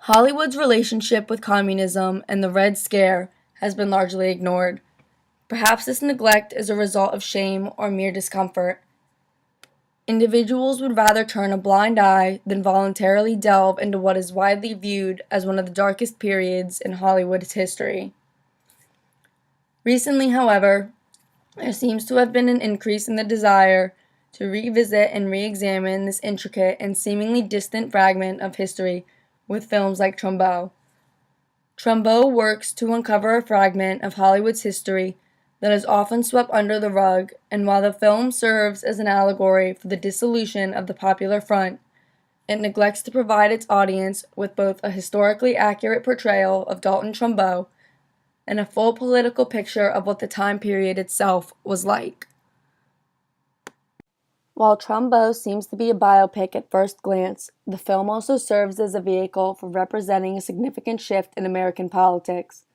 Hollywood's relationship with communism and the Red Scare has been largely ignored. Perhaps this neglect is a result of shame or mere discomfort. Individuals would rather turn a blind eye than voluntarily delve into what is widely viewed as one of the darkest periods in Hollywood's history. Recently, however, there seems to have been an increase in the desire to revisit and re-examine this intricate and seemingly distant fragment of history with films like Trumbo. Trumbo works to uncover a fragment of Hollywood's history that is often swept under the rug, and while the film serves as an allegory for the dissolution of the Popular Front, it neglects to provide its audience with both a historically accurate portrayal of Dalton Trumbo and a full political picture of what the time period itself was like. While Trumbo seems to be a biopic at first glance, the film also serves as a vehicle for representing a significant shift in American politics.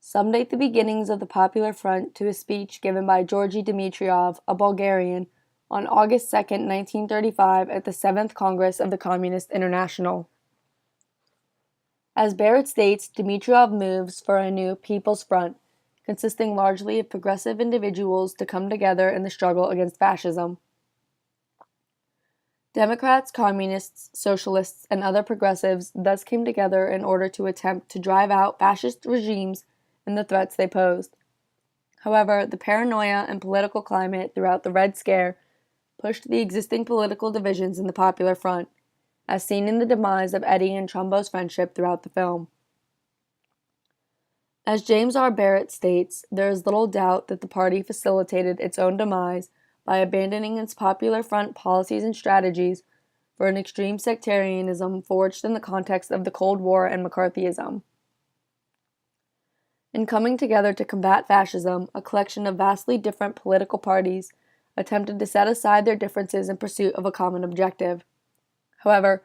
Some date the beginnings of the Popular Front to a speech given by Georgy Dimitrov, a Bulgarian, on August 2, 1935 at the 7th Congress of the Communist International. As Barrett states, Dimitrov moves for a new People's Front, consisting largely of progressive individuals to come together in the struggle against fascism. Democrats, communists, socialists, and other progressives thus came together in order to attempt to drive out fascist regimes and the threats they posed. However, the paranoia and political climate throughout the Red Scare pushed the existing political divisions in the Popular Front, as seen in the demise of Eddie and Trumbo's friendship throughout the film. As James R. Barrett states, there is little doubt that the party facilitated its own demise by abandoning its Popular Front policies and strategies for an extreme sectarianism forged in the context of the Cold War and McCarthyism. In coming together to combat fascism, a collection of vastly different political parties attempted to set aside their differences in pursuit of a common objective. However,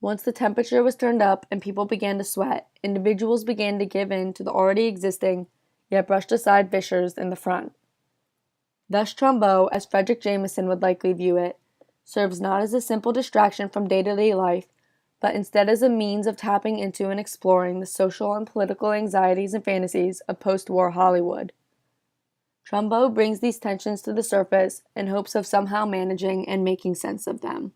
once the temperature was turned up and people began to sweat, individuals began to give in to the already existing, yet brushed aside fissures in the front. Thus Trumbo, as Frederick Jameson would likely view it, serves not as a simple distraction from day-to-day life, but instead as a means of tapping into and exploring the social and political anxieties and fantasies of post-war Hollywood. Trumbo brings these tensions to the surface in hopes of somehow managing and making sense of them.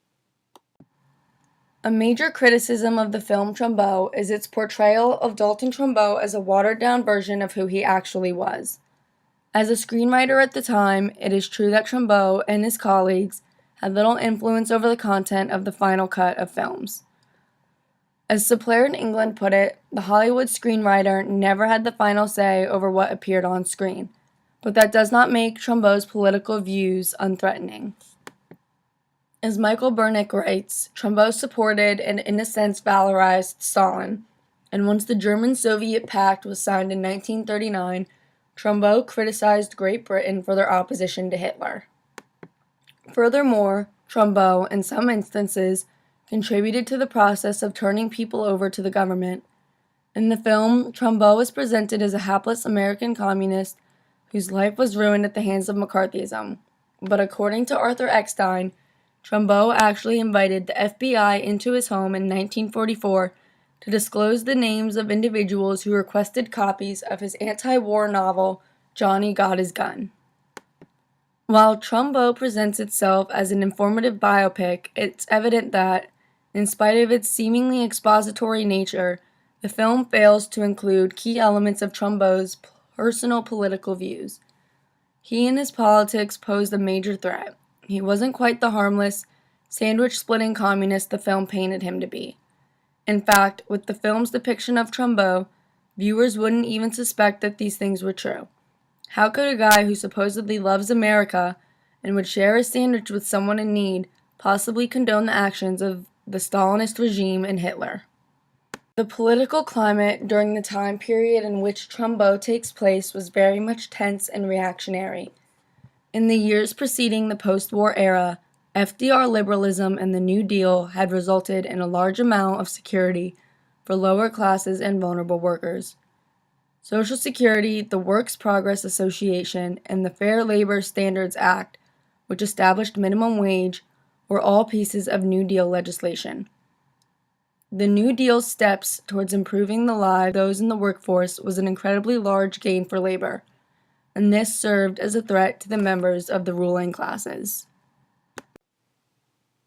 A major criticism of the film Trumbo is its portrayal of Dalton Trumbo as a watered-down version of who he actually was. As a screenwriter at the time, it is true that Trumbo and his colleagues had little influence over the content of the final cut of films. As Sapler in England put it, the Hollywood screenwriter never had the final say over what appeared on screen, but that does not make Trumbo's political views unthreatening. As Michael Bernick writes, Trumbo supported and in a sense valorized Stalin, and once the German-Soviet Pact was signed in 1939, Trumbo criticized Great Britain for their opposition to Hitler. Furthermore, Trumbo, in some instances, contributed to the process of turning people over to the government. In the film, Trumbo is presented as a hapless American communist whose life was ruined at the hands of McCarthyism. But according to Arthur Eckstein, Trumbo actually invited the FBI into his home in 1944 to disclose the names of individuals who requested copies of his anti-war novel, Johnny Got His Gun. While Trumbo presents itself as an informative biopic, it's evident that, in spite of its seemingly expository nature, the film fails to include key elements of Trumbo's personal political views. He and his politics posed a major threat. He wasn't quite the harmless, sandwich-splitting communist the film painted him to be. In fact, with the film's depiction of Trumbo, viewers wouldn't even suspect that these things were true. How could a guy who supposedly loves America and would share a sandwich with someone in need possibly condone the actions of the Stalinist regime and Hitler? The political climate during the time period in which Trumbo takes place was very much tense and reactionary. In the years preceding the post-war era, FDR liberalism and the New Deal had resulted in a large amount of security for lower classes and vulnerable workers. Social Security, the Works Progress Association, and the Fair Labor Standards Act, which established minimum wage, were all pieces of New Deal legislation. The New Deal's steps towards improving the lives of those in the workforce was an incredibly large gain for labor, and this served as a threat to the members of the ruling classes.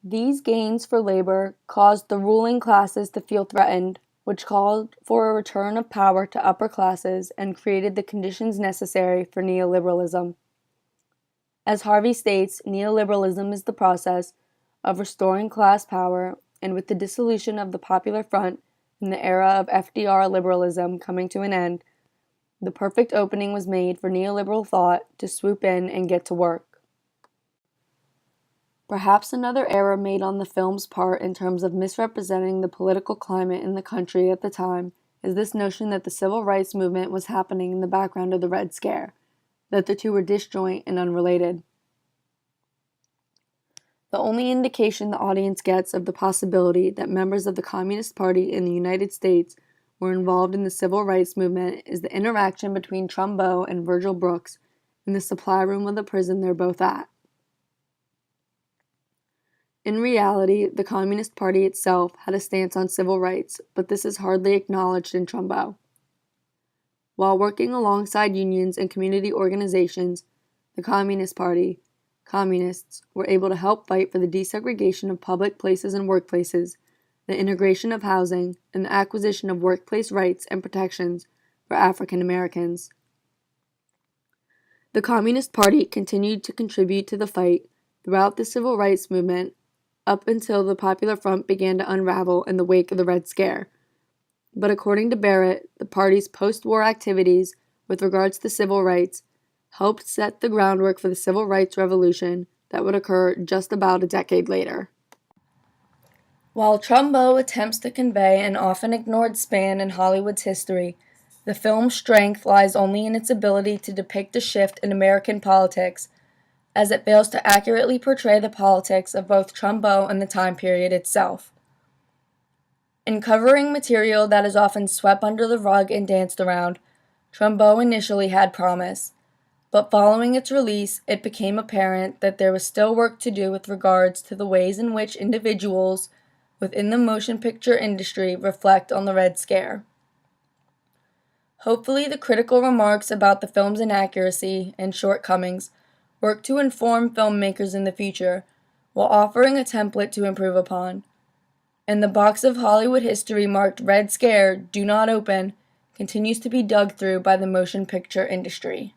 These gains for labor caused the ruling classes to feel threatened, which called for a return of power to upper classes and created the conditions necessary for neoliberalism. As Harvey states, neoliberalism is the process of restoring class power, and with the dissolution of the Popular Front and the era of FDR liberalism coming to an end, the perfect opening was made for neoliberal thought to swoop in and get to work. Perhaps another error made on the film's part in terms of misrepresenting the political climate in the country at the time is this notion that the civil rights movement was happening in the background of the Red Scare, that the two were disjoint and unrelated. The only indication the audience gets of the possibility that members of the Communist Party in the United States were involved in the civil rights movement is the interaction between Trumbo and Virgil Brooks in the supply room of the prison they're both at. In reality, the Communist Party itself had a stance on civil rights, but this is hardly acknowledged in Trumbo. While working alongside unions and community organizations, the Communist Party, communists, were able to help fight for the desegregation of public places and workplaces, the integration of housing, and the acquisition of workplace rights and protections for African Americans. The Communist Party continued to contribute to the fight throughout the civil rights movement up until the Popular Front began to unravel in the wake of the Red Scare. But according to Barrett, the party's post-war activities with regards to civil rights helped set the groundwork for the civil rights revolution that would occur just about a decade later. While Trumbo attempts to convey an often ignored span in Hollywood's history, the film's strength lies only in its ability to depict a shift in American politics, as it fails to accurately portray the politics of both Trumbo and the time period itself. In covering material that is often swept under the rug and danced around, Trumbo initially had promise, but following its release, it became apparent that there was still work to do with regards to the ways in which individuals within the motion picture industry reflect on the Red Scare. Hopefully, the critical remarks about the film's inaccuracy and shortcomings work to inform filmmakers in the future, while offering a template to improve upon. And the box of Hollywood history marked Red Scare, Do Not Open, continues to be dug through by the motion picture industry.